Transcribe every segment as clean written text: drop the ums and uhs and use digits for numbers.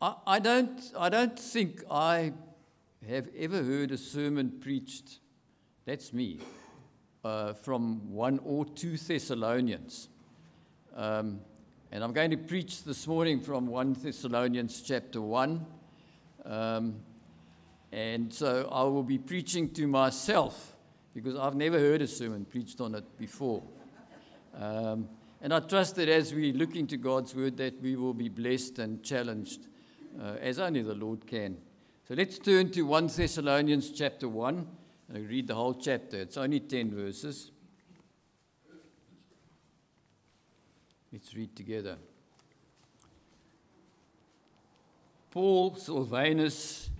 I don't think I have ever heard a sermon preached, that's me, from 1 or 2 Thessalonians. And I'm going to preach this morning from 1 Thessalonians chapter 1. And so I will be preaching to myself because I've never heard a sermon preached on it before. And I trust that as we look into God's word that we will be blessed and challenged as only the Lord can. So let's turn to 1 Thessalonians chapter 1 and read the whole chapter. It's only 10 verses. Let's read together. Paul, Silvanus,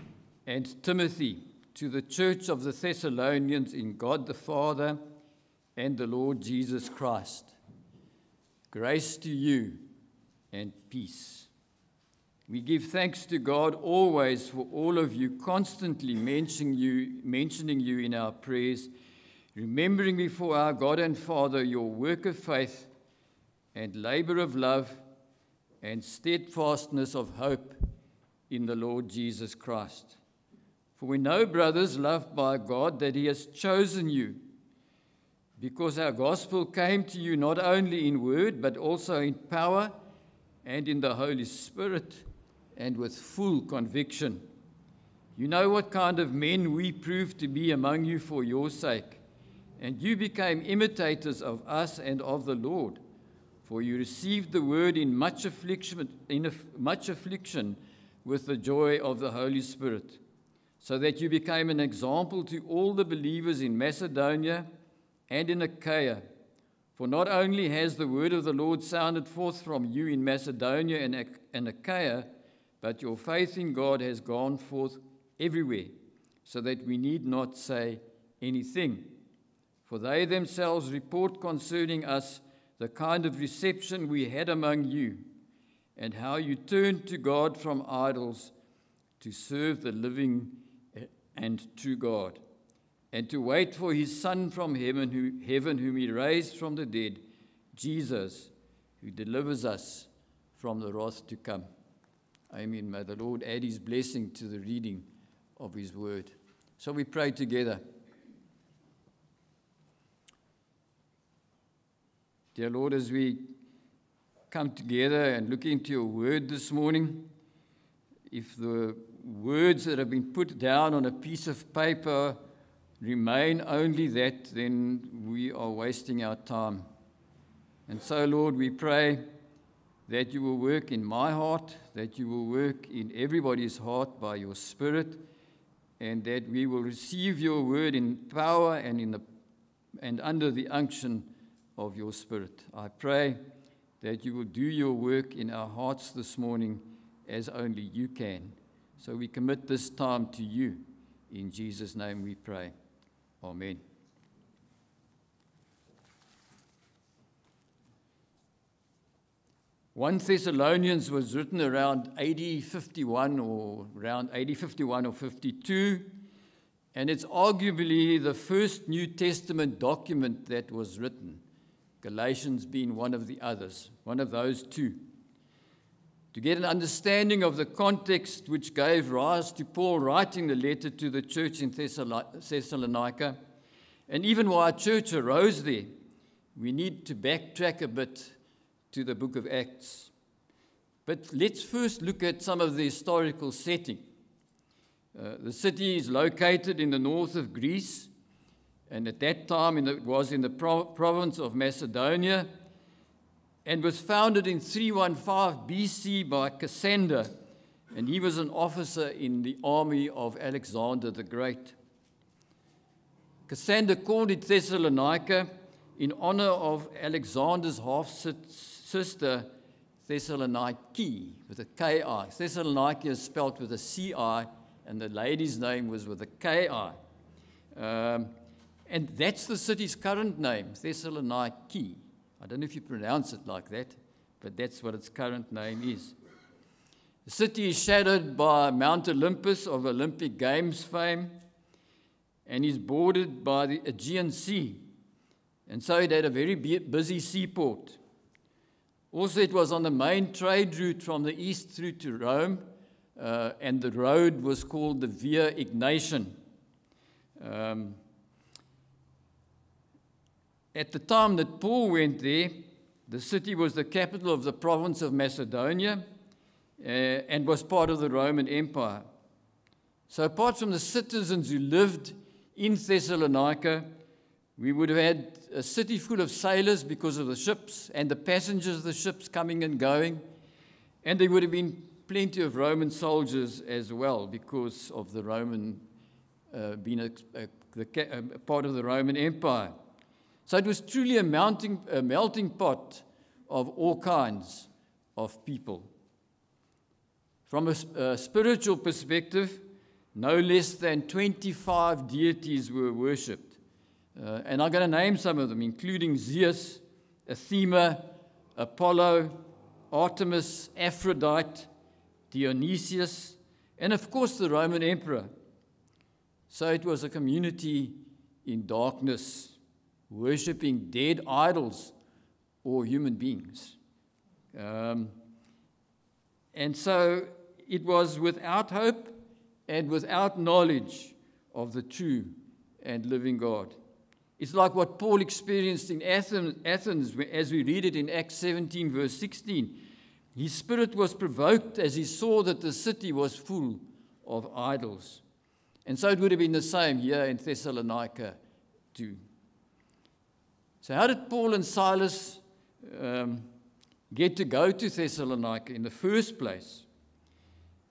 and Timothy, to the church of the Thessalonians in God the Father and the Lord Jesus Christ. Grace to you and peace. We give thanks to God always for all of you, constantly mentioning you in our prayers, remembering before our God and Father your work of faith and labor of love and steadfastness of hope in the Lord Jesus Christ. For we know, brothers, loved by God, that he has chosen you, because our gospel came to you not only in word, but also in power and in the Holy Spirit, and with full conviction. You know what kind of men we proved to be among you for your sake, and you became imitators of us and of the Lord, for you received the word in much affliction with the joy of the Holy Spirit, so that you became an example to all the believers in Macedonia and in Achaia. For not only has the word of the Lord sounded forth from you in Macedonia and Achaia, but your faith in God has gone forth everywhere, so that we need not say anything. For they themselves report concerning us the kind of reception we had among you, and how you turned to God from idols to serve the living and true God, and to wait for his Son from heaven whom he raised from the dead, Jesus, who delivers us from the wrath to come. Amen. May the Lord add his blessing to the reading of his word. So we pray together. Dear Lord, as we come together and look into your word this morning, if the words that have been put down on a piece of paper remain only that, then we are wasting our time. And so, Lord, we pray that you will work in my heart, that you will work in everybody's heart by your Spirit, and that we will receive your word in power and under the unction of your Spirit. I pray that you will do your work in our hearts this morning as only you can. So we commit this time to you. In Jesus' name we pray. Amen. One Thessalonians was written around AD 51 or 52, and it's arguably the first New Testament document that was written, Galatians being one of the others, one of those two. To get an understanding of the context which gave rise to Paul writing the letter to the church in Thessalonica, and even why a church arose there, we need to backtrack a bit to the book of Acts. But let's first look at some of the historical setting. The city is located in the north of Greece, and at that time it was in the province of Macedonia, and was founded in 315 BC by Cassander, and he was an officer in the army of Alexander the Great. Cassander called it Thessalonica in honor of Alexander's half-sister Thessaloniki, with a K-I. Thessalonica is spelled with a C-I, and the lady's name was with a K-I. And that's the city's current name, Thessaloniki. I don't know if you pronounce it like that, but that's what its current name is. The city is shadowed by Mount Olympus of Olympic Games fame, and is bordered by the Aegean Sea. And so it had a very busy seaport. Also, it was on the main trade route from the east through to Rome, and the road was called the Via Ignatian. At the time that Paul went there, the city was the capital of the province of Macedonia and was part of the Roman Empire. So apart from the citizens who lived in Thessalonica, we would have had a city full of sailors because of the ships and the passengers of the ships coming and going. And there would have been plenty of Roman soldiers as well because of the Roman, being a part of the Roman Empire. So it was truly a melting pot of all kinds of people. From a spiritual perspective, no less than 25 deities were worshipped. And I'm going to name some of them, including Zeus, Athena, Apollo, Artemis, Aphrodite, Dionysius, and of course the Roman emperor. So it was a community in darkness, worshipping dead idols or human beings. And so it was without hope and without knowledge of the true and living God. It's like what Paul experienced in Athens, as we read it in Acts 17, verse 16. His spirit was provoked as he saw that the city was full of idols. And so it would have been the same here in Thessalonica too. So how did Paul and Silas get to go to Thessalonica in the first place?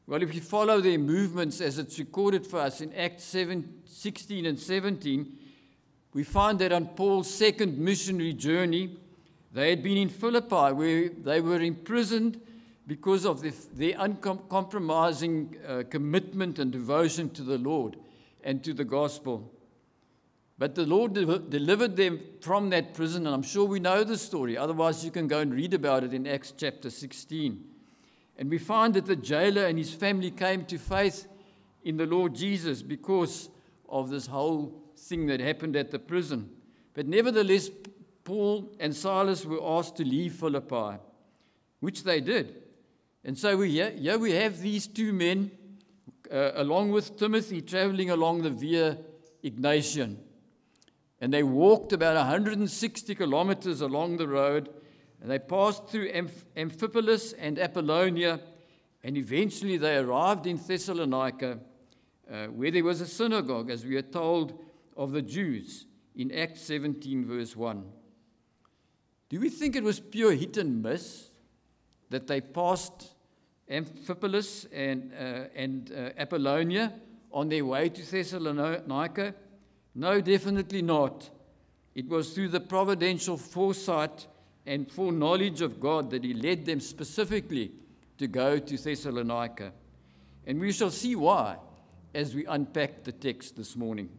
Well, if you follow their movements as it's recorded for us in Acts 16 and 17, we find that on Paul's second missionary journey, they had been in Philippi, where they were imprisoned because of their uncompromising commitment and devotion to the Lord and to the gospel. But the Lord delivered them from that prison, and I'm sure we know the story. Otherwise, you can go and read about it in Acts chapter 16. And we find that the jailer and his family came to faith in the Lord Jesus because of this whole thing that happened at the prison. But nevertheless, Paul and Silas were asked to leave Philippi, which they did. And so here we have these two men, along with Timothy, traveling along the Via Ignatian. And they walked about 160 kilometers along the road, and they passed through Amphipolis and Apollonia, and eventually they arrived in Thessalonica, where there was a synagogue, as we are told, of the Jews in Acts 17, verse 1. Do we think it was pure hit and miss that they passed Amphipolis and Apollonia on their way to Thessalonica? No, definitely not. It was through the providential foresight and foreknowledge of God that he led them specifically to go to Thessalonica. And we shall see why as we unpack the text this morning.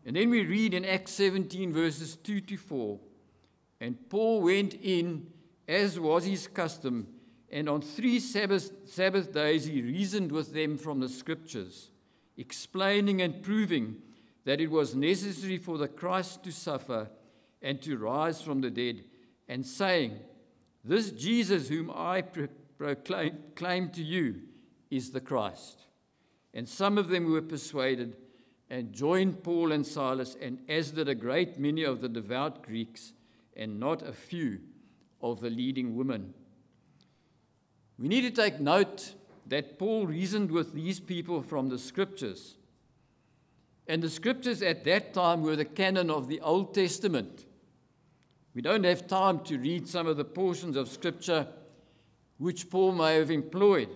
And then we read in Acts 17, verses 2 to 4, and Paul went in, as was his custom, and on 3 Sabbath days he reasoned with them from the Scriptures, explaining and proving that it was necessary for the Christ to suffer and to rise from the dead, and saying, "This Jesus whom I proclaim to you is the Christ." And some of them were persuaded and joined Paul and Silas, and as did a great many of the devout Greeks, and not a few of the leading women. We need to take note that Paul reasoned with these people from the Scriptures. And the Scriptures at that time were the canon of the Old Testament. We don't have time to read some of the portions of Scripture which Paul may have employed.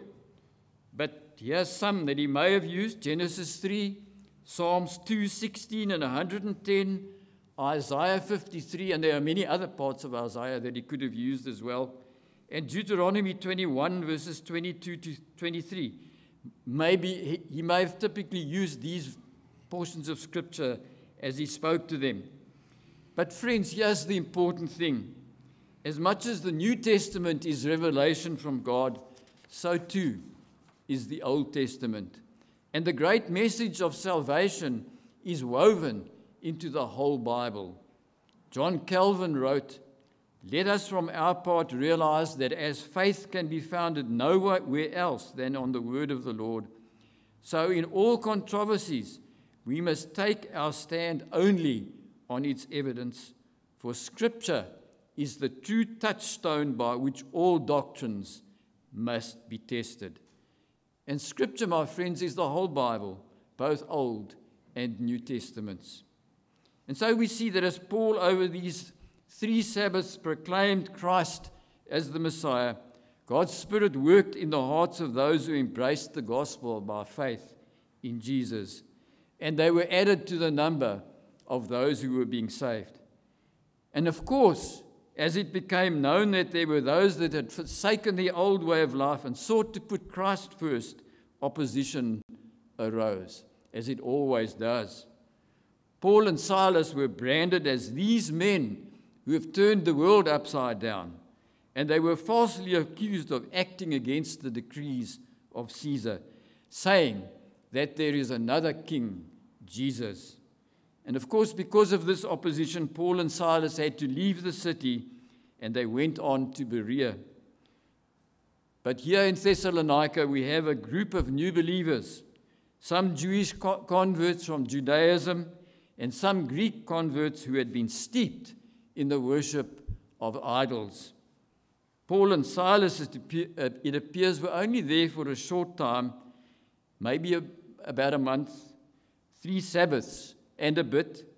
But here's some that he may have used: Genesis 3, Psalms 2:16 and 110, Isaiah 53, and there are many other parts of Isaiah that he could have used as well, and Deuteronomy 21, verses 22 to 23. Maybe he may have typically used these portions of Scripture as he spoke to them. But friends, here's the important thing. As much as the New Testament is revelation from God, so too is the Old Testament. And the great message of salvation is woven into the whole Bible. John Calvin wrote, let us from our part realize that as faith can be founded nowhere else than on the word of the Lord, so in all controversies we must take our stand only on its evidence, for Scripture is the true touchstone by which all doctrines must be tested. And Scripture, my friends, is the whole Bible, both Old and New Testaments. And so we see that as Paul over these 3 Sabbaths proclaimed Christ as the Messiah, God's Spirit worked in the hearts of those who embraced the gospel by faith in Jesus, and they were added to the number of those who were being saved. And of course, as it became known that there were those that had forsaken the old way of life and sought to put Christ first, opposition arose, as it always does. Paul and Silas were branded as these men who have turned the world upside down, and they were falsely accused of acting against the decrees of Caesar, saying that there is another king, Jesus. And of course, because of this opposition, Paul and Silas had to leave the city, and they went on to Berea. But here in Thessalonica, we have a group of new believers, some Jewish converts from Judaism, and some Greek converts who had been steeped in the worship of idols. Paul and Silas, it appears, were only there for a short time, maybe about a month, 3 Sabbaths and a bit,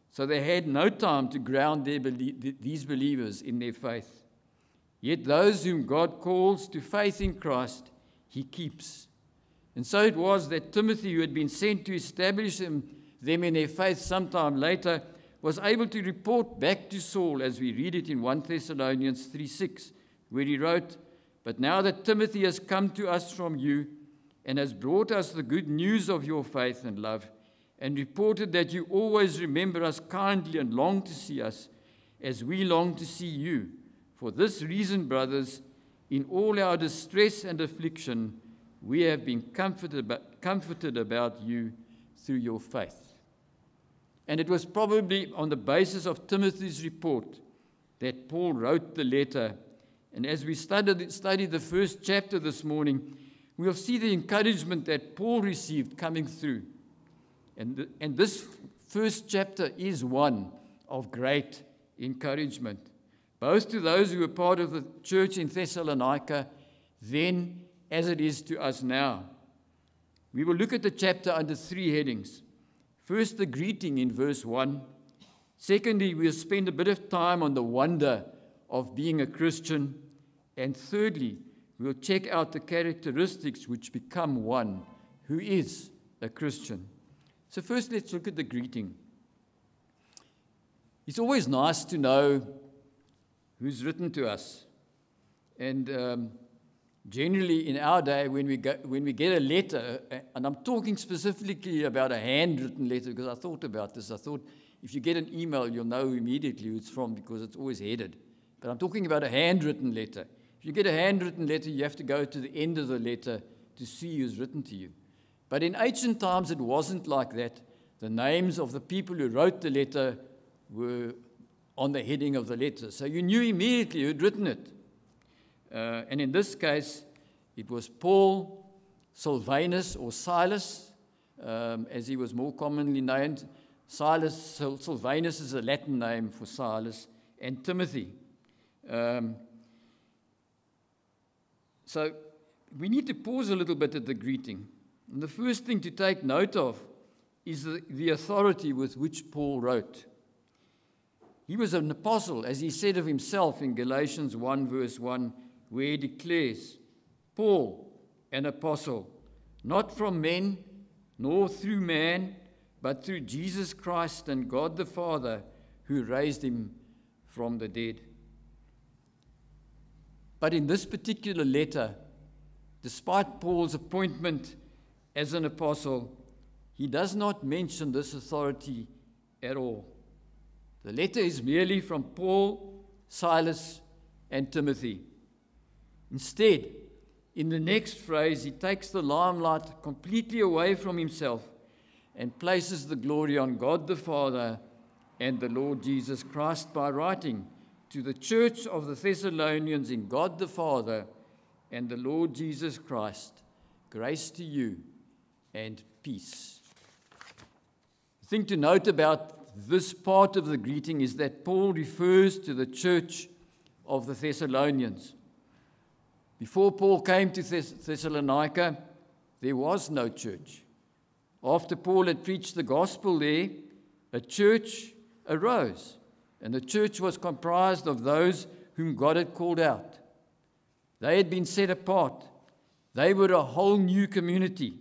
so they had no time to ground these believers in their faith. Yet those whom God calls to faith in Christ, he keeps. And so it was that Timothy, who had been sent to establish them in their faith sometime later, was able to report back to Saul, as we read it in 1 Thessalonians 3:6, where he wrote, "But now that Timothy has come to us from you and has brought us the good news of your faith and love, and reported that you always remember us kindly and long to see us, as we long to see you. For this reason, brothers, in all our distress and affliction, we have been comforted about you through your faith." And it was probably on the basis of Timothy's report that Paul wrote the letter. And as we study the first chapter this morning, we'll see the encouragement that Paul received coming through. And this first chapter is one of great encouragement, both to those who were part of the church in Thessalonica then as it is to us now. We will look at the chapter under 3 headings. First, the greeting in verse 1. Secondly, we'll spend a bit of time on the wonder of being a Christian. And thirdly, we'll check out the characteristics which become one who is a Christian. So first, let's look at the greeting. It's always nice to know who's written to us. And generally in our day, when we get a letter, and I'm talking specifically about a handwritten letter, because I thought about this. I thought if you get an email, you'll know immediately who it's from because it's always headed. But I'm talking about a handwritten letter. If you get a handwritten letter, you have to go to the end of the letter to see who's written to you. But in ancient times, it wasn't like that. The names of the people who wrote the letter were on the heading of the letter. So you knew immediately who'd written it. And in this case, it was Paul, Silvanus, or Silas, as he was more commonly known. Silvanus is a Latin name for Silas, and Timothy. So we need to pause a little bit at the greeting. And the first thing to take note of is the authority with which Paul wrote. He was an apostle, as he said of himself in Galatians 1 verse 1, where he declares, Paul, an apostle, not from men, nor through man, but through Jesus Christ and God the Father, who raised him from the dead. But in this particular letter, despite Paul's appointment as an apostle, he does not mention this authority at all. The letter is merely from Paul, Silas, and Timothy. Instead, in the next phrase, he takes the limelight completely away from himself and places the glory on God the Father and the Lord Jesus Christ by writing to the church of the Thessalonians in God the Father and the Lord Jesus Christ, grace to you and peace. The thing to note about this part of the greeting is that Paul refers to the church of the Thessalonians. Before Paul came to Thessalonica, there was no church. After Paul had preached the gospel there, a church arose, and the church was comprised of those whom God had called out. They had been set apart. They were a whole new community.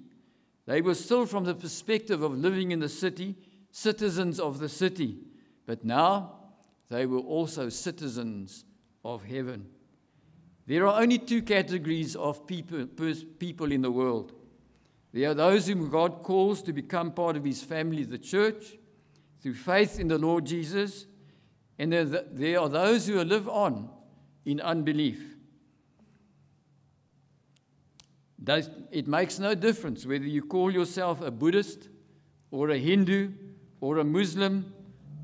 They were still, from the perspective of living in the city, citizens of the city, but now they were also citizens of heaven. There are only two categories of people in the world. There are those whom God calls to become part of his family, the church, through faith in the Lord Jesus, and there are those who live on in unbelief. It makes no difference whether you call yourself a Buddhist or a Hindu or a Muslim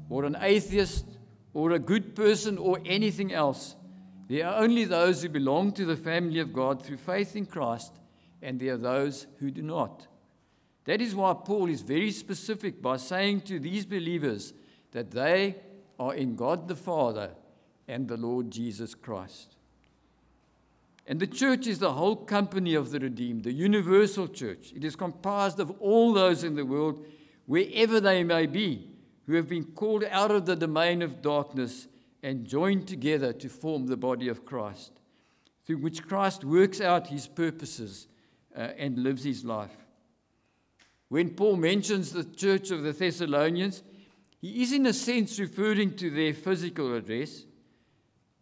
or an atheist or a good person or anything else. There are only those who belong to the family of God through faith in Christ, and there are those who do not. That is why Paul is very specific by saying to these believers that they are in God the Father and the Lord Jesus Christ. And the church is the whole company of the redeemed, the universal church. It is comprised of all those in the world, wherever they may be, who have been called out of the domain of darkness and joined together to form the body of Christ, through which Christ works out his purposes and lives his life. When Paul mentions the church of the Thessalonians, he is in a sense referring to their physical address,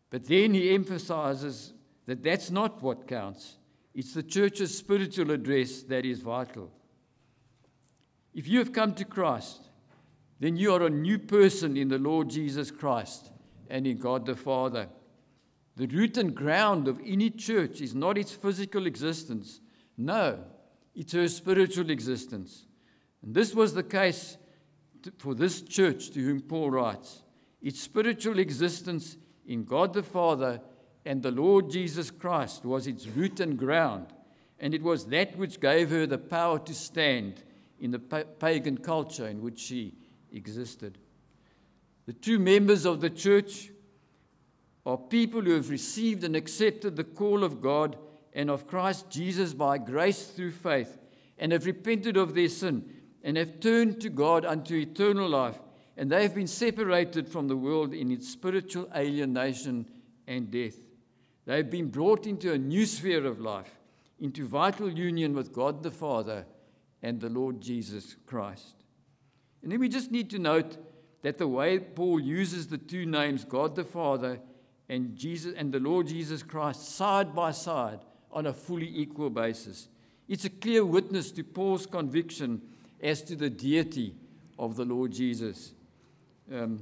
but then he emphasizes that that's not what counts. It's the church's spiritual address that is vital. If you have come to Christ, then you are a new person in the Lord Jesus Christ and in God the Father. The root and ground of any church is not its physical existence. No, it's her spiritual existence. And this was the case for this church to whom Paul writes. Its spiritual existence in God the Father and the Lord Jesus Christ was its root and ground, and it was that which gave her the power to stand in the pagan culture in which she existed. The true members of the church are people who have received and accepted the call of God and of Christ Jesus by grace through faith, and have repented of their sin, and have turned to God unto eternal life, and they have been separated from the world in its spiritual alienation and death. They have been brought into a new sphere of life, into vital union with God the Father and the Lord Jesus Christ. And then we just need to note that the way Paul uses the two names, God the Father and Jesus and the Lord Jesus Christ, side by side on a fully equal basis, it's a clear witness to Paul's conviction as to the deity of the Lord Jesus. To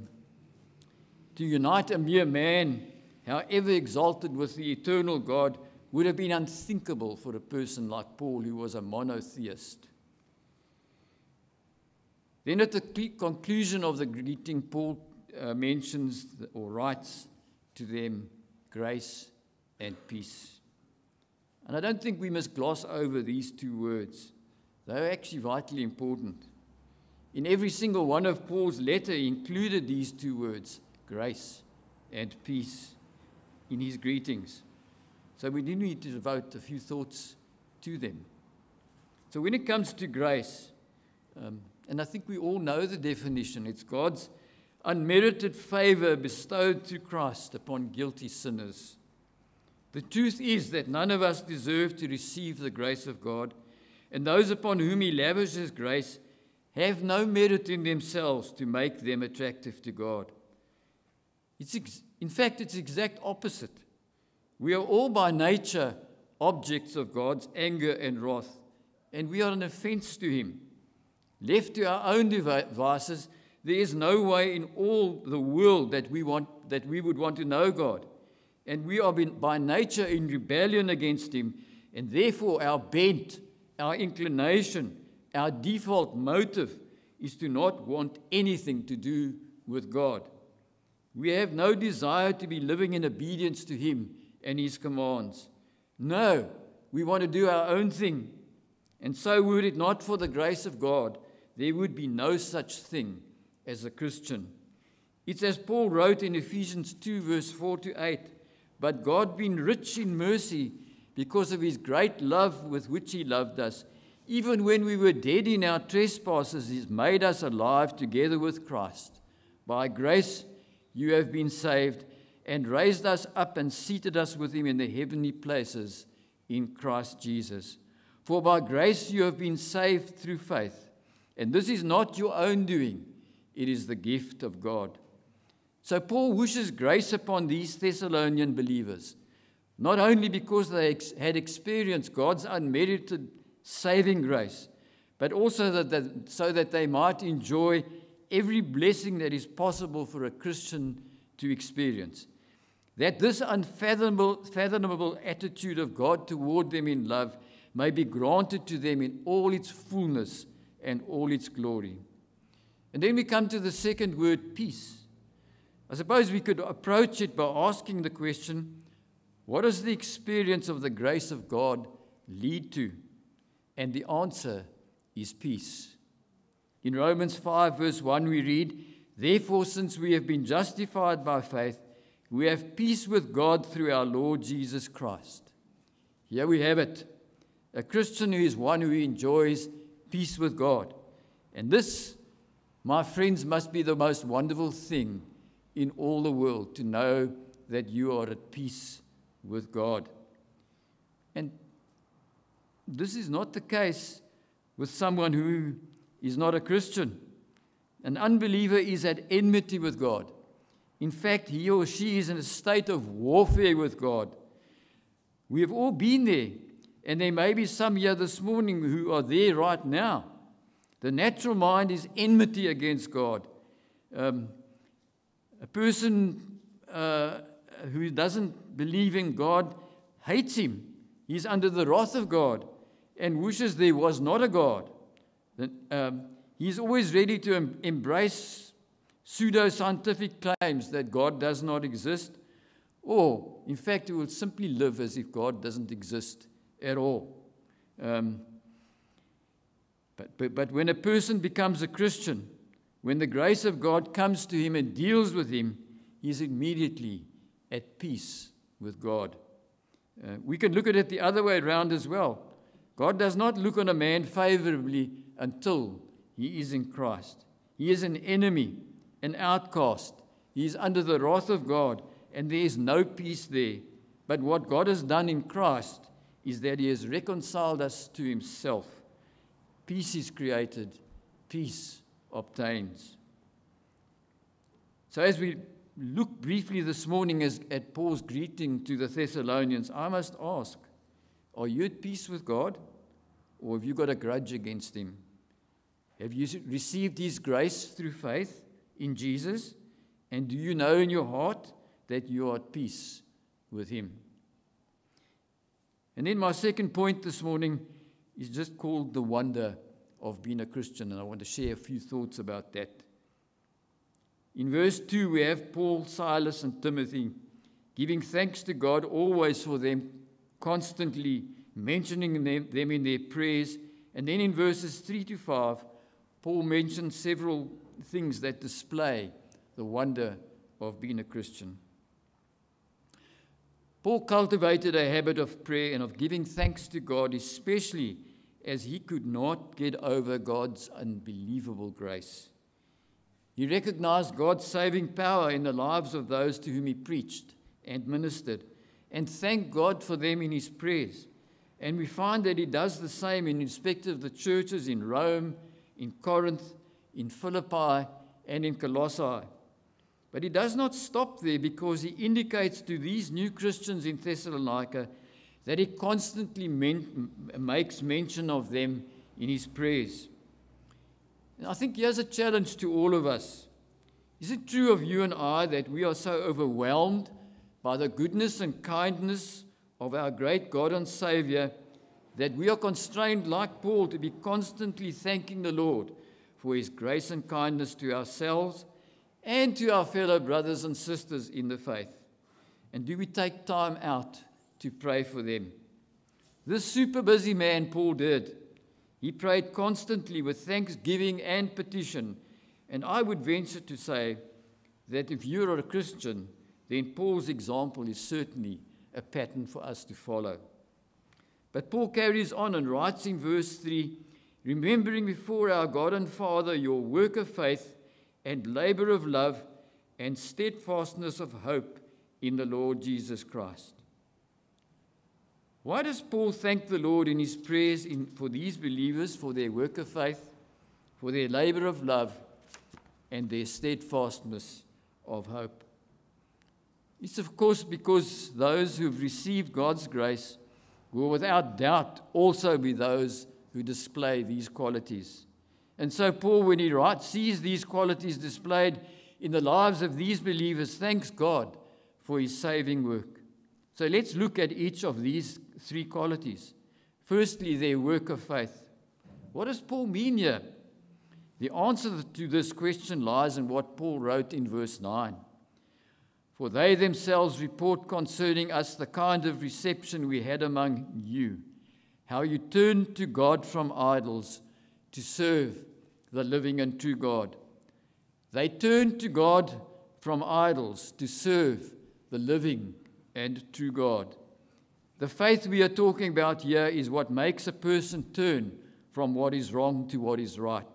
unite a mere man, however exalted, with the eternal God, would have been unthinkable for a person like Paul, who was a monotheist. Then at the conclusion of the greeting, Paul mentions or writes to them grace and peace. And I don't think we must gloss over these two words. They're actually vitally important. In every single one of Paul's letter, he included these two words, grace and peace, in his greetings. So we do need to devote a few thoughts to them. So when it comes to grace, and I think we all know the definition, it's God's unmerited favor bestowed through Christ upon guilty sinners. The truth is that none of us deserve to receive the grace of God, and those upon whom he lavishes grace have no merit in themselves to make them attractive to God. In fact, it's the exact opposite. We are all by nature objects of God's anger and wrath, and we are an offense to him. Left to our own devices, there is no way in all the world that we would want to know God. And we are by nature in rebellion against him, and therefore our bent, our inclination, our default motive is to not want anything to do with God. We have no desire to be living in obedience to him and his commands. No, we want to do our own thing. And so were it not for the grace of God, there would be no such thing as a Christian. It's as Paul wrote in Ephesians 2, verse 4 to 8, "But God, being rich in mercy, because of his great love with which he loved us, even when we were dead in our trespasses, he's made us alive together with Christ. By grace you have been saved, and raised us up and seated us with him in the heavenly places in Christ Jesus. For by grace you have been saved through faith. And this is not your own doing, it is the gift of God." So Paul wishes grace upon these Thessalonian believers, not only because they had experienced God's unmerited saving grace, but also so that they might enjoy every blessing that is possible for a Christian to experience. That this unfathomable attitude of God toward them in love may be granted to them in all its fullness and all its glory. And then we come to the second word, peace. I suppose we could approach it by asking the question, what does the experience of the grace of God lead to? And the answer is peace. In Romans 5, verse 1, we read, "Therefore, since we have been justified by faith, we have peace with God through our Lord Jesus Christ." Here we have it. A Christian who is one who enjoys peace with God. And this, my friends, must be the most wonderful thing in all the world, to know that you are at peace with God. And this is not the case with someone who is not a Christian. An unbeliever is at enmity with God. In fact, he or she is in a state of warfare with God. We have all been there, and there may be some here this morning who are there right now. The natural mind is enmity against God. A person who doesn't believe in God hates him. He's under the wrath of God and wishes there was not a God. He's always ready to embrace pseudo-scientific claims that God does not exist, or, in fact, he will simply live as if God doesn't exist at all. But when a person becomes a Christian, when the grace of God comes to him and deals with him, he is immediately at peace with God. We can look at it the other way around as well. God does not look on a man favorably until he is in Christ. He is an enemy, an outcast. He is under the wrath of God, and there is no peace there. But what God has done in Christ is that he has reconciled us to himself. Peace is created, peace obtains. So as we look briefly this morning at Paul's greeting to the Thessalonians, I must ask, are you at peace with God, or have you got a grudge against him? Have you received his grace through faith in Jesus? And do you know in your heart that you are at peace with him? And then my second point this morning is just called the wonder of being a Christian, and I want to share a few thoughts about that. In verse 2, we have Paul, Silas, and Timothy giving thanks to God always for them, constantly mentioning them in their prayers. And then in verses 3 to 5, Paul mentions several things that display the wonder of being a Christian. Paul cultivated a habit of prayer and of giving thanks to God, especially as he could not get over God's unbelievable grace. He recognized God's saving power in the lives of those to whom he preached and ministered, and thanked God for them in his prayers. And we find that he does the same in respect of the churches in Rome, in Corinth, in Philippi, and in Colossae. But he does not stop there, because he indicates to these new Christians in Thessalonica that he constantly makes mention of them in his prayers. And I think here's a challenge to all of us. Is it true of you and I that we are so overwhelmed by the goodness and kindness of our great God and Savior that we are constrained, like Paul, to be constantly thanking the Lord for his grace and kindness to ourselves and to our fellow brothers and sisters in the faith? And do we take time out to pray for them? This super busy man, Paul, did. He prayed constantly with thanksgiving and petition. And I would venture to say that if you're a Christian, then Paul's example is certainly a pattern for us to follow. But Paul carries on and writes in verse 3, remembering before our God and Father your work of faith and labor of love and steadfastness of hope in the Lord Jesus Christ. Why does Paul thank the Lord in his prayers for these believers, for their work of faith, for their labor of love, and their steadfastness of hope? It's of course because those who have received God's grace will without doubt also be those who display these qualities. And so Paul, when he writes, sees these qualities displayed in the lives of these believers, thanks God for his saving work. So let's look at each of these three qualities. Firstly, their work of faith. What does Paul mean here? The answer to this question lies in what Paul wrote in verse 9. For they themselves report concerning us the kind of reception we had among you, how you turned to God from idols to serve the living and true God. They turned to God from idols to serve the living and true God. The faith we are talking about here is what makes a person turn from what is wrong to what is right,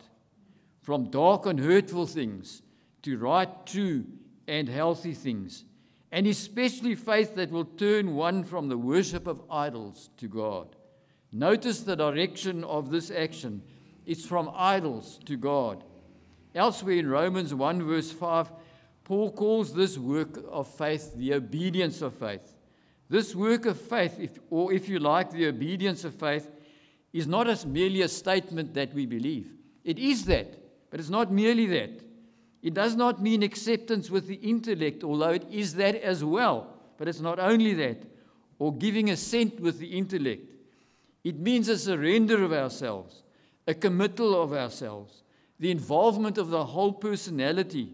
from dark and hurtful things to right, true, and healthy things, and especially faith that will turn one from the worship of idols to God. Notice the direction of this action. It's from idols to God. Elsewhere in Romans 1 verse 5, Paul calls this work of faith the obedience of faith. This work of faith, if you like, the obedience of faith, is not merely a statement that we believe. It is that, but it's not merely that. It does not mean acceptance with the intellect, although it is that as well, but it's not only that, or giving assent with the intellect. It means a surrender of ourselves, a committal of ourselves, the involvement of the whole personality.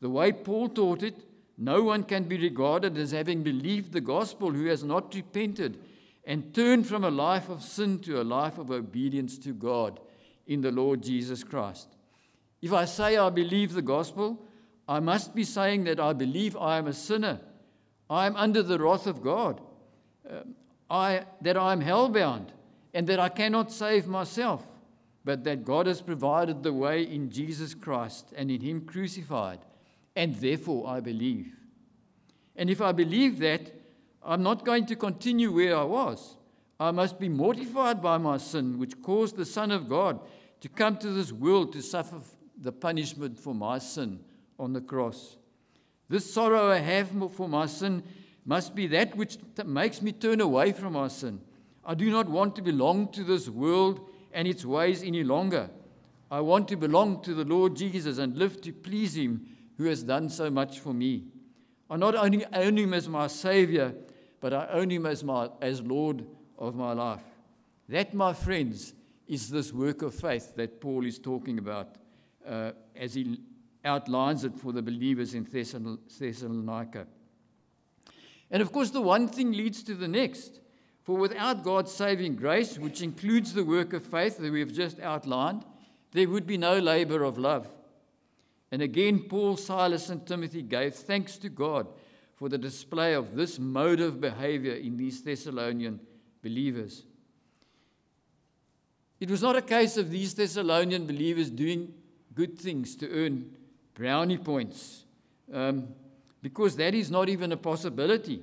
The way Paul taught it, no one can be regarded as having believed the gospel who has not repented and turned from a life of sin to a life of obedience to God in the Lord Jesus Christ. If I say I believe the gospel, I must be saying that I believe I am a sinner. I am under the wrath of God, that I am hellbound, and that I cannot save myself, but that God has provided the way in Jesus Christ and in Him crucified, and therefore I believe. And if I believe that, I'm not going to continue where I was. I must be mortified by my sin, which caused the Son of God to come to this world to suffer the punishment for my sin on the cross. This sorrow I have for my sin must be that which makes me turn away from my sin. I do not want to belong to this world and its ways any longer. I want to belong to the Lord Jesus and live to please Him who has done so much for me. I not only own Him as my Savior, but I own Him as Lord of my life. That, my friends, is this work of faith that Paul is talking about as he outlines it for the believers in Thessalonica. And of course, the one thing leads to the next. For without God's saving grace, which includes the work of faith that we have just outlined, there would be no labor of love. And again, Paul, Silas, and Timothy gave thanks to God for the display of this mode of behavior in these Thessalonian believers. It was not a case of these Thessalonian believers doing good things to earn brownie points, because that is not even a possibility.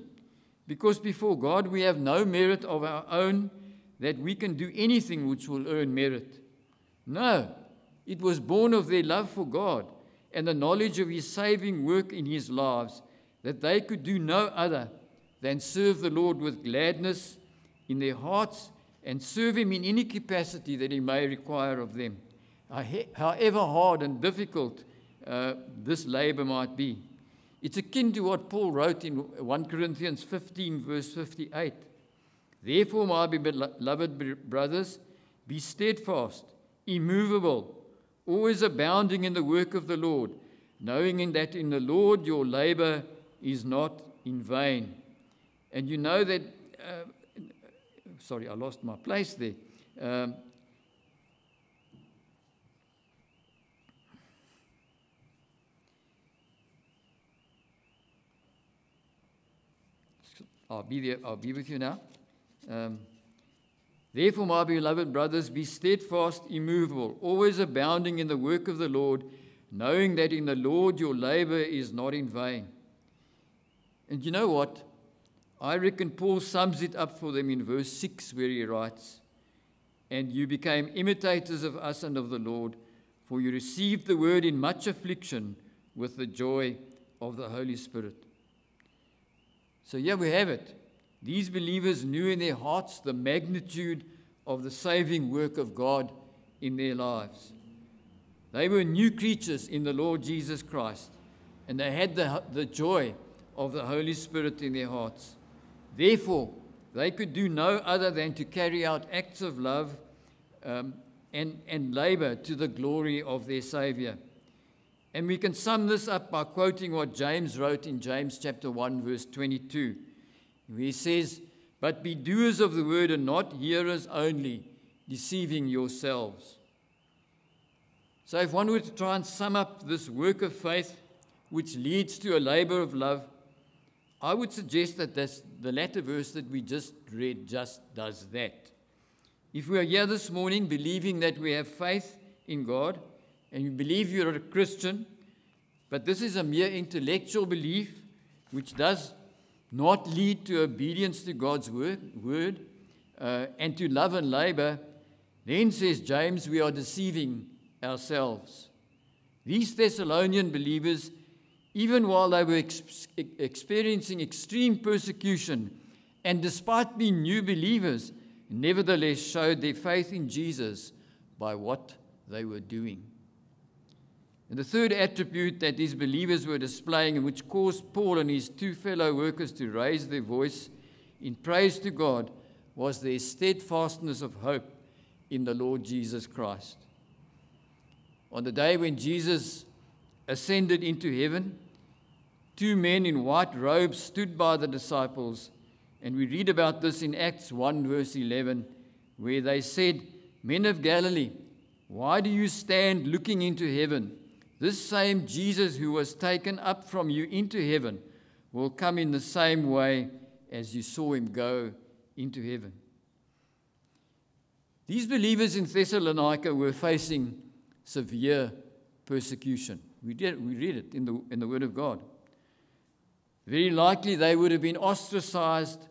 Because before God we have no merit of our own that we can do anything which will earn merit. No, it was born of their love for God and the knowledge of His saving work in His lives, that they could do no other than serve the Lord with gladness in their hearts and serve Him in any capacity that He may require of them, however hard and difficult this labor might be. It's akin to what Paul wrote in 1 Corinthians 15, verse 58. Therefore, my beloved brothers, be steadfast, immovable, always abounding in the work of the Lord, knowing in that in the Lord your labor is not in vain. And you know that, sorry, I lost my place there. I'll be with you now. Therefore, my beloved brothers, be steadfast, immovable, always abounding in the work of the Lord, knowing that in the Lord your labor is not in vain. And you know what? I reckon Paul sums it up for them in verse 6, where he writes, "And you became imitators of us and of the Lord, for you received the word in much affliction with the joy of the Holy Spirit." So here we have it. These believers knew in their hearts the magnitude of the saving work of God in their lives. They were new creatures in the Lord Jesus Christ, and they had the joy of the Holy Spirit in their hearts. Therefore, they could do no other than to carry out acts of love and labor to the glory of their Savior. And we can sum this up by quoting what James wrote in James chapter 1, verse 22. Where he says, "But be doers of the word and not hearers only, deceiving yourselves." So if one were to try and sum up this work of faith, which leads to a labor of love, I would suggest that the latter verse that we just read just does that. If we are here this morning believing that we have faith in God, and you believe you're a Christian, but this is a mere intellectual belief which does not lead to obedience to God's word and to love and labor, then, says James, we are deceiving ourselves. These Thessalonian believers, even while they were experiencing extreme persecution, and despite being new believers, nevertheless showed their faith in Jesus by what they were doing. And the third attribute that these believers were displaying, and which caused Paul and his two fellow workers to raise their voice in praise to God, was their steadfastness of hope in the Lord Jesus Christ. On the day when Jesus ascended into heaven, two men in white robes stood by the disciples, and we read about this in Acts 1, verse 11, where they said, "Men of Galilee, why do you stand looking into heaven? This same Jesus who was taken up from you into heaven will come in the same way as you saw him go into heaven." These believers in Thessalonica were facing severe persecution. We read it in the Word of God. Very likely they would have been ostracized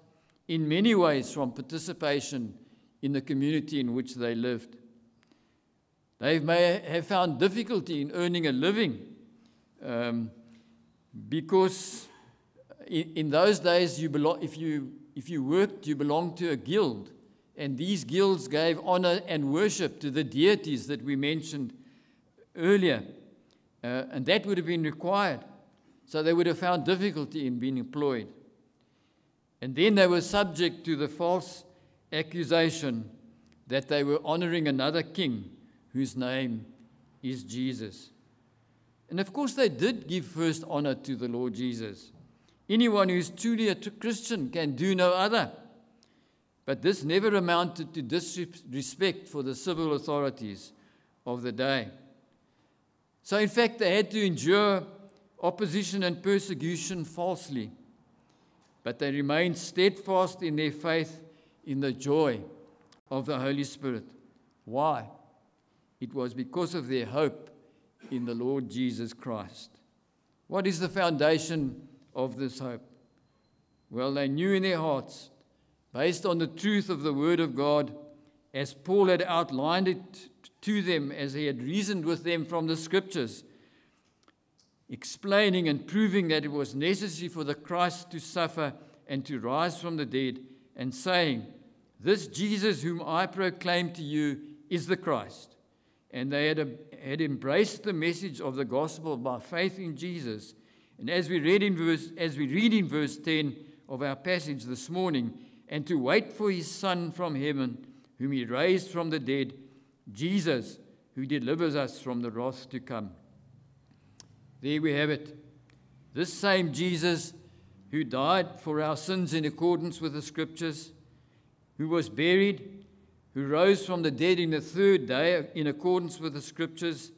in many ways from participation in the community in which they lived. They may have found difficulty in earning a living because in those days, if you worked, you belonged to a guild, and these guilds gave honor and worship to the deities that we mentioned earlier, and that would have been required. So they would have found difficulty in being employed. And then they were subject to the false accusation that they were honoring another king whose name is Jesus. And of course they did give first honor to the Lord Jesus. Anyone who is truly a Christian can do no other. But this never amounted to disrespect for the civil authorities of the day. So in fact they had to endure opposition and persecution falsely. But they remained steadfast in their faith in the joy of the Holy Spirit. Why? It was because of their hope in the Lord Jesus Christ. What is the foundation of this hope? Well, they knew in their hearts, based on the truth of the Word of God, as Paul had outlined it to them, as he had reasoned with them from the Scriptures, explaining and proving that it was necessary for the Christ to suffer and to rise from the dead, and saying, "This Jesus whom I proclaim to you is the Christ." And they had embraced the message of the gospel by faith in Jesus. And as we read in verse 10 of our passage this morning, and to wait for his Son from heaven, whom he raised from the dead, Jesus, who delivers us from the wrath to come. There we have it. This same Jesus who died for our sins in accordance with the Scriptures, who was buried, who rose from the dead in the third day in accordance with the Scriptures,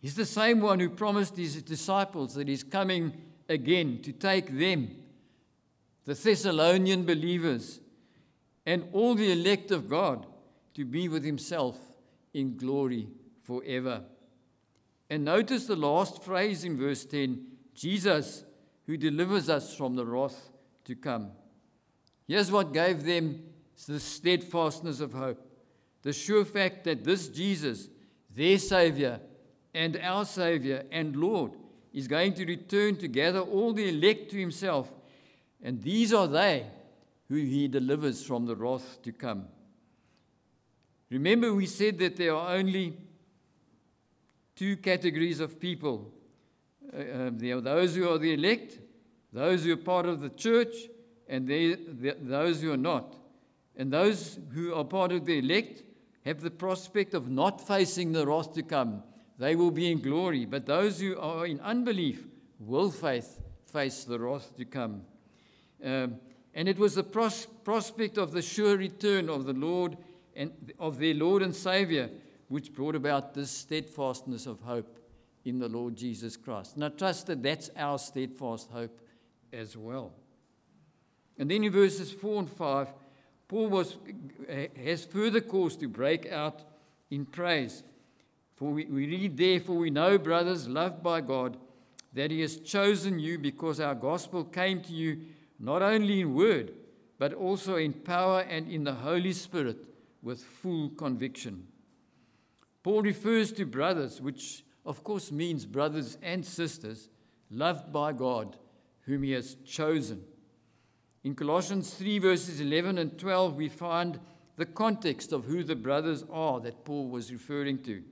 he's the same one who promised his disciples that he's coming again to take them, the Thessalonian believers, and all the elect of God, to be with himself in glory forever. And notice the last phrase in verse 10, Jesus, who delivers us from the wrath to come. Here's what gave them the steadfastness of hope, the sure fact that this Jesus, their Savior and our Savior and Lord, is going to return to gather all the elect to himself, and these are they who he delivers from the wrath to come. Remember, we said that there are only two categories of people. There are those who are the elect, those who are part of the church, and those who are not. And those who are part of the elect have the prospect of not facing the wrath to come. They will be in glory. But those who are in unbelief will face the wrath to come. And it was the prospect of the sure return of the Lord and of their Lord and Savior which brought about this steadfastness of hope in the Lord Jesus Christ. And I trust that that's our steadfast hope as well. And then in verses 4 and 5, Paul has further cause to break out in praise. For we read, therefore we know, brothers, loved by God, that he has chosen you because our gospel came to you not only in word, but also in power and in the Holy Spirit with full conviction. Paul refers to brothers, which of course means brothers and sisters, loved by God, whom he has chosen. In Colossians 3 verses 11 and 12, we find the context of who the brothers are that Paul was referring to.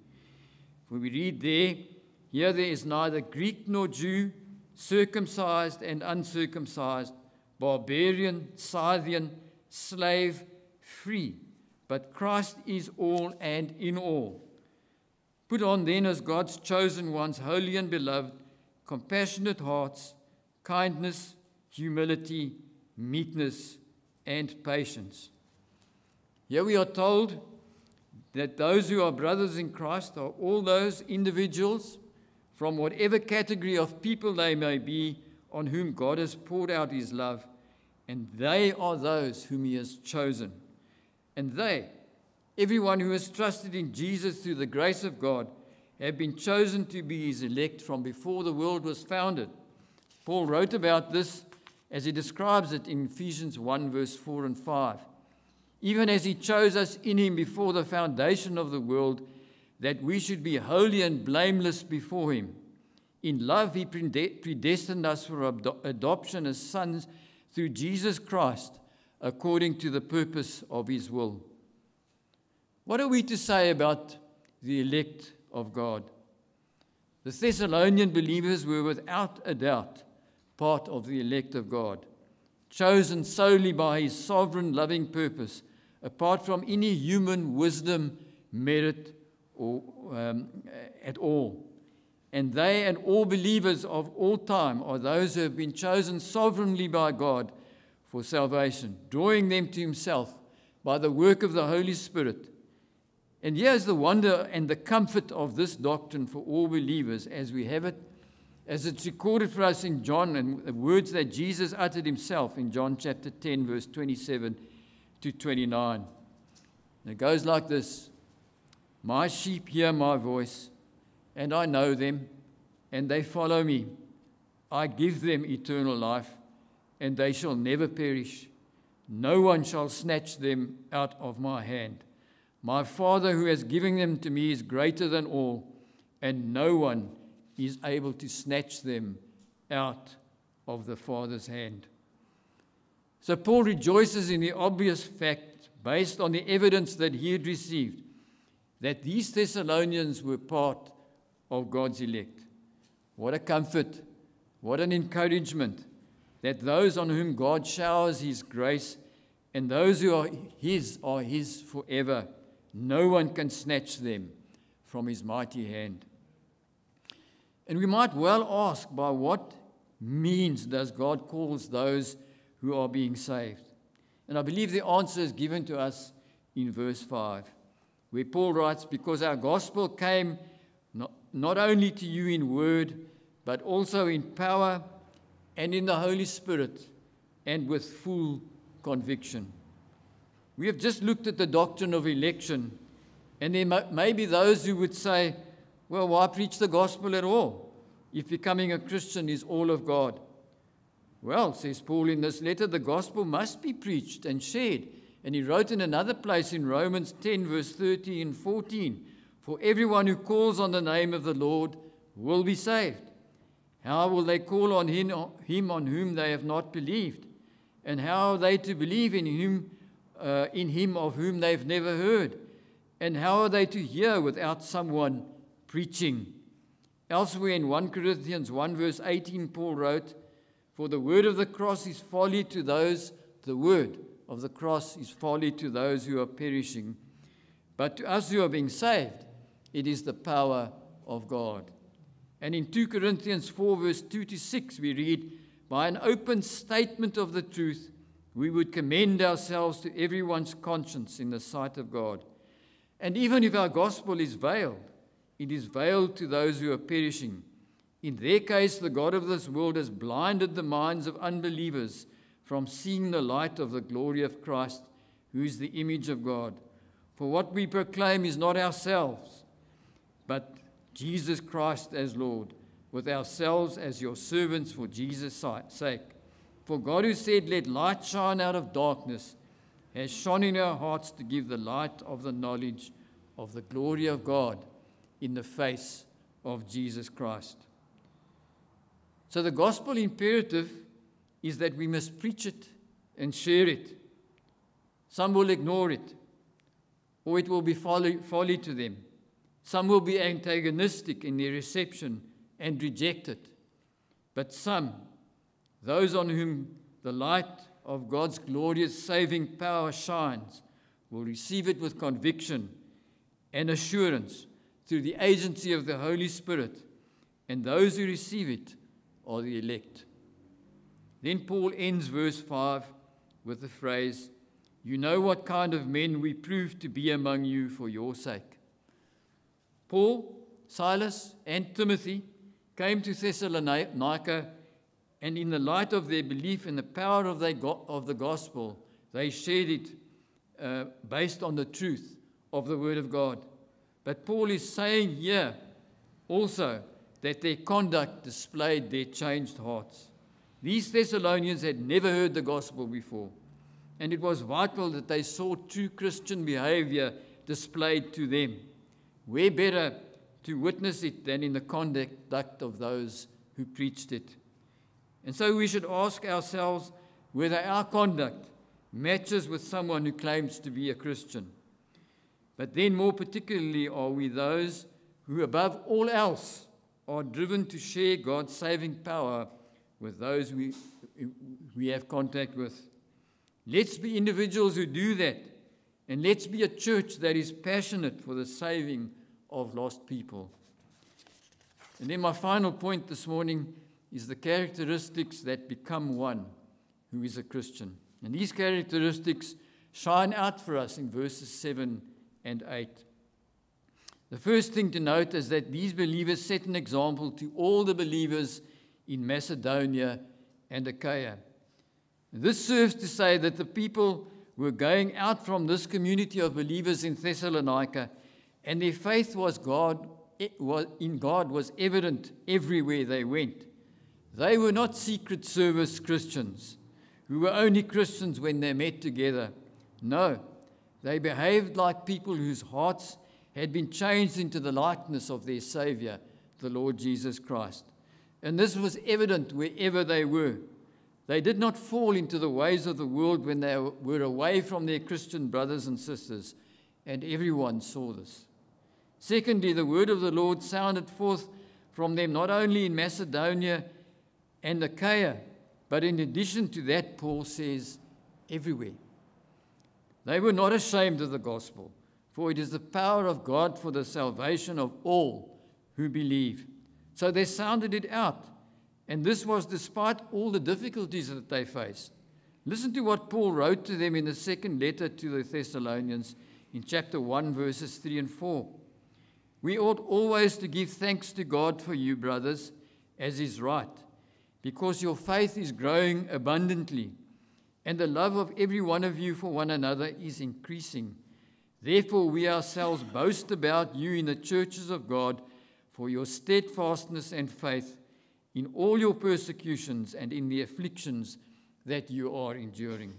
When we read there is neither Greek nor Jew, circumcised and uncircumcised, barbarian, Scythian, slave, free, but Christ is all and in all. Put on then as God's chosen ones, holy and beloved, compassionate hearts, kindness, humility, meekness, and patience. Here we are told that those who are brothers in Christ are all those individuals from whatever category of people they may be on whom God has poured out his love, and they are those whom he has chosen. And they, everyone who has trusted in Jesus through the grace of God, have been chosen to be his elect from before the world was founded. Paul wrote about this as he describes it in Ephesians 1 verse 4 and 5. Even as he chose us in him before the foundation of the world, that we should be holy and blameless before him. In love he predestined us for adoption as sons through Jesus Christ, according to the purpose of his will. What are we to say about the elect of God? The Thessalonian believers were without a doubt part of the elect of God, chosen solely by his sovereign loving purpose, apart from any human wisdom, merit, or at all. And they and all believers of all time are those who have been chosen sovereignly by God for salvation, drawing them to himself by the work of the Holy Spirit. And here's the wonder and the comfort of this doctrine for all believers as we have it, as it's recorded for us in John, and the words that Jesus uttered himself in John chapter 10, verse 27 to 29. And it goes like this: My sheep hear my voice, and I know them, and they follow me. I give them eternal life, and they shall never perish. No one shall snatch them out of my hand. My Father who has given them to me is greater than all, and no one is able to snatch them out of the Father's hand. So Paul rejoices in the obvious fact, based on the evidence that he had received, that these Thessalonians were part of God's elect. What a comfort, what an encouragement, that those on whom God showers his grace and those who are his forever. No one can snatch them from his mighty hand. And we might well ask, by what means does God call those who are being saved? And I believe the answer is given to us in verse 5, where Paul writes, because our gospel came not only to you in word, but also in power and in the Holy Spirit and with full conviction. We have just looked at the doctrine of election, and there may be those who would say, well, why preach the gospel at all if becoming a Christian is all of God? Well, says Paul in this letter, the gospel must be preached and shared. And he wrote in another place in Romans 10, verse 13 and 14, for everyone who calls on the name of the Lord will be saved. How will they call on him on whom they have not believed? And how are they to believe in him of whom they've never heard? And how are they to hear without someone preaching? Elsewhere in 1 Corinthians 1, verse 18, Paul wrote, for the word of the cross is folly to those, the word of the cross is folly to those who are perishing. But to us who are being saved, it is the power of God. And in 2 Corinthians 4, verse 2 to 6, we read, by an open statement of the truth, we would commend ourselves to everyone's conscience in the sight of God. And even if our gospel is veiled, it is veiled to those who are perishing. In their case, the God of this world has blinded the minds of unbelievers from seeing the light of the glory of Christ, who is the image of God. For what we proclaim is not ourselves, but Jesus Christ as Lord, with ourselves as your servants for Jesus' sake. For God, who said, let light shine out of darkness, has shone in our hearts to give the light of the knowledge of the glory of God in the face of Jesus Christ. So the gospel imperative is that we must preach it and share it. Some will ignore it, or it will be folly to them. Some will be antagonistic in their reception and reject it. But some, those on whom the light of God's glorious saving power shines, will receive it with conviction and assurance through the agency of the Holy Spirit, and those who receive it are the elect. Then Paul ends verse 5 with the phrase, you know what kind of men we proved to be among you for your sake. Paul, Silas, and Timothy came to Thessalonica, and in the light of their belief in the power of the gospel, they shared it based on the truth of the Word of God. But Paul is saying here also that their conduct displayed their changed hearts. These Thessalonians had never heard the gospel before, and it was vital that they saw true Christian behavior displayed to them. Where better to witness it than in the conduct of those who preached it? And so we should ask ourselves whether our conduct matches with someone who claims to be a Christian. But then more particularly, are we those who above all else are driven to share God's saving power with those we have contact with? Let's be individuals who do that, and let's be a church that is passionate for the saving of lost people. And then my final point this morning is the characteristics that become one who is a Christian. And these characteristics shine out for us in verses 7 and 8. The first thing to note is that these believers set an example to all the believers in Macedonia and Achaia. This serves to say that the people were going out from this community of believers in Thessalonica, and their faith in God was evident everywhere they went. They were not secret service Christians who were only Christians when they met together. No, they behaved like people whose hearts had been changed into the likeness of their Savior, the Lord Jesus Christ. And this was evident wherever they were. They did not fall into the ways of the world when they were away from their Christian brothers and sisters, and everyone saw this. Secondly, the word of the Lord sounded forth from them not only in Macedonia and Achaia, but in addition to that, Paul says, everywhere. They were not ashamed of the gospel, for it is the power of God for the salvation of all who believe. So they sounded it out. And this was despite all the difficulties that they faced. Listen to what Paul wrote to them in the second letter to the Thessalonians in chapter 1, verses 3 and 4. We ought always to give thanks to God for you, brothers, as is right, because your faith is growing abundantly, and the love of every one of you for one another is increasing. Therefore, we ourselves boast about you in the churches of God for your steadfastness and faith in all your persecutions and in the afflictions that you are enduring.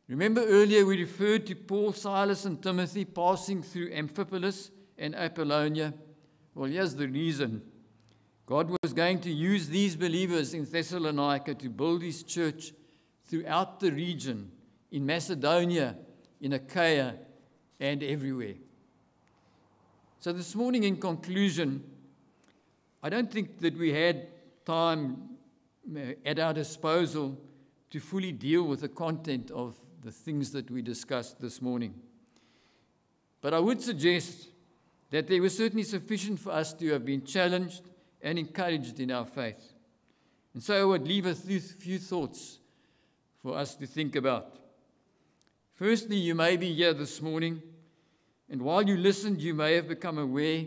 Remember earlier we referred to Paul, Silas, and Timothy passing through Amphipolis and Apollonia. Well, here's the reason. God was going to use these believers in Thessalonica to build his church throughout the region, in Macedonia, in Achaia, and everywhere. So this morning, in conclusion, I don't think that we had time at our disposal to fully deal with the content of the things that we discussed this morning. But I would suggest that there was certainly sufficient for us to have been challenged and encouraged in our faith. And so I would leave a few thoughts for us to think about. Firstly, you may be here this morning, and while you listened, you may have become aware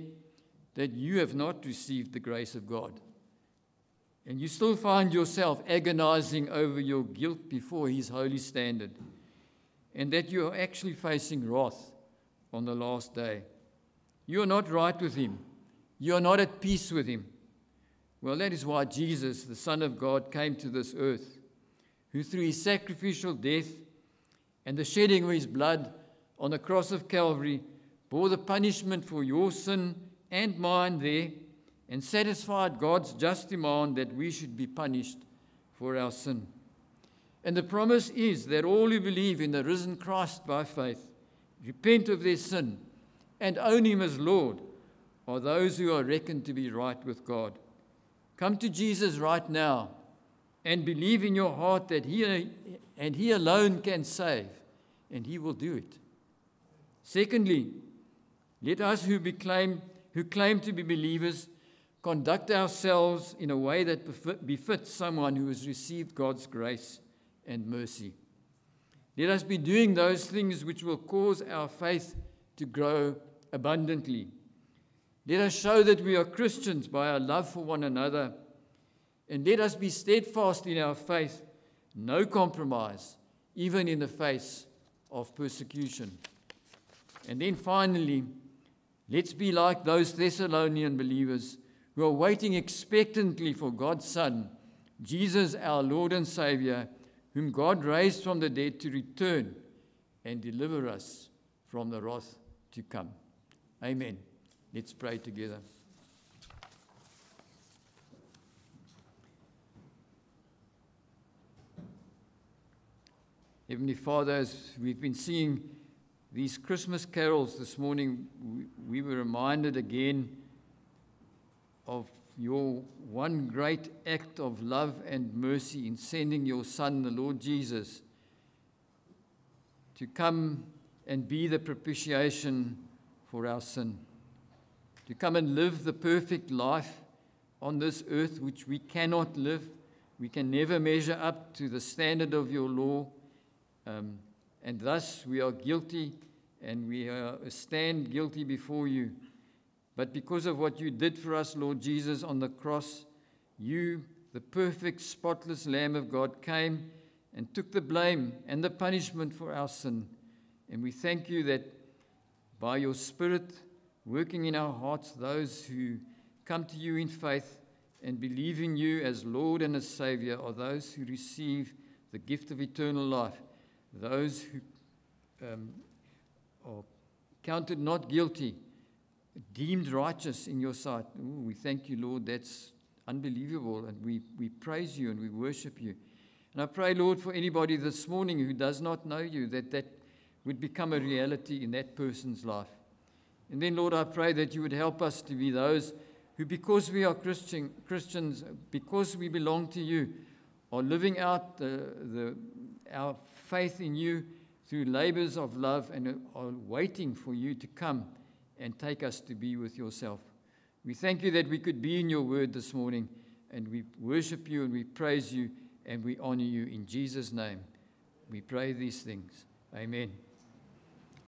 that you have not received the grace of God. And you still find yourself agonizing over your guilt before his holy standard, and that you are actually facing wrath on the last day. You are not right with him. You are not at peace with him. Well, that is why Jesus, the Son of God, came to this earth, who through his sacrificial death and the shedding of his blood on the cross of Calvary bore the punishment for your sin and mine there, and satisfied God's just demand that we should be punished for our sin. And the promise is that all who believe in the risen Christ by faith, repent of their sin, and own him as Lord, are those who are reckoned to be right with God. Come to Jesus right now and believe in your heart that he alone can save, and he will do it. Secondly, let us who claim to be believers conduct ourselves in a way that befits someone who has received God's grace and mercy. Let us be doing those things which will cause our faith to grow abundantly. Let us show that we are Christians by our love for one another, and let us be steadfast in our faith, no compromise, even in the face of persecution. And then finally, let's be like those Thessalonian believers who are waiting expectantly for God's Son, Jesus, our Lord and Savior, whom God raised from the dead to return and deliver us from the wrath to come. Amen. Let's pray together. Heavenly Father, as we've been singing these Christmas carols this morning, we were reminded again of your one great act of love and mercy in sending your Son, the Lord Jesus, to come and be the propitiation for our sin, to come and live the perfect life on this earth which we cannot live. We can never measure up to the standard of your law, and thus we are guilty, and we stand guilty before you. But because of what you did for us, Lord Jesus, on the cross, you, the perfect, spotless Lamb of God, came and took the blame and the punishment for our sin. And we thank you that by your Spirit working in our hearts, those who come to you in faith and believe in you as Lord and as Savior are those who receive the gift of eternal life, those who are counted not guilty, deemed righteous in your sight. Ooh, we thank you, Lord. That's unbelievable, and we praise you and we worship you. And I pray, Lord, for anybody this morning who does not know you, that would become a reality in that person's life. And then, Lord, I pray that you would help us to be those who, because we are Christians, because we belong to you, are living out our faith in you through labors of love and are waiting for you to come and take us to be with yourself. We thank you that we could be in your word this morning, and we worship you and we praise you and we honor you in Jesus' name. We pray these things. Amen.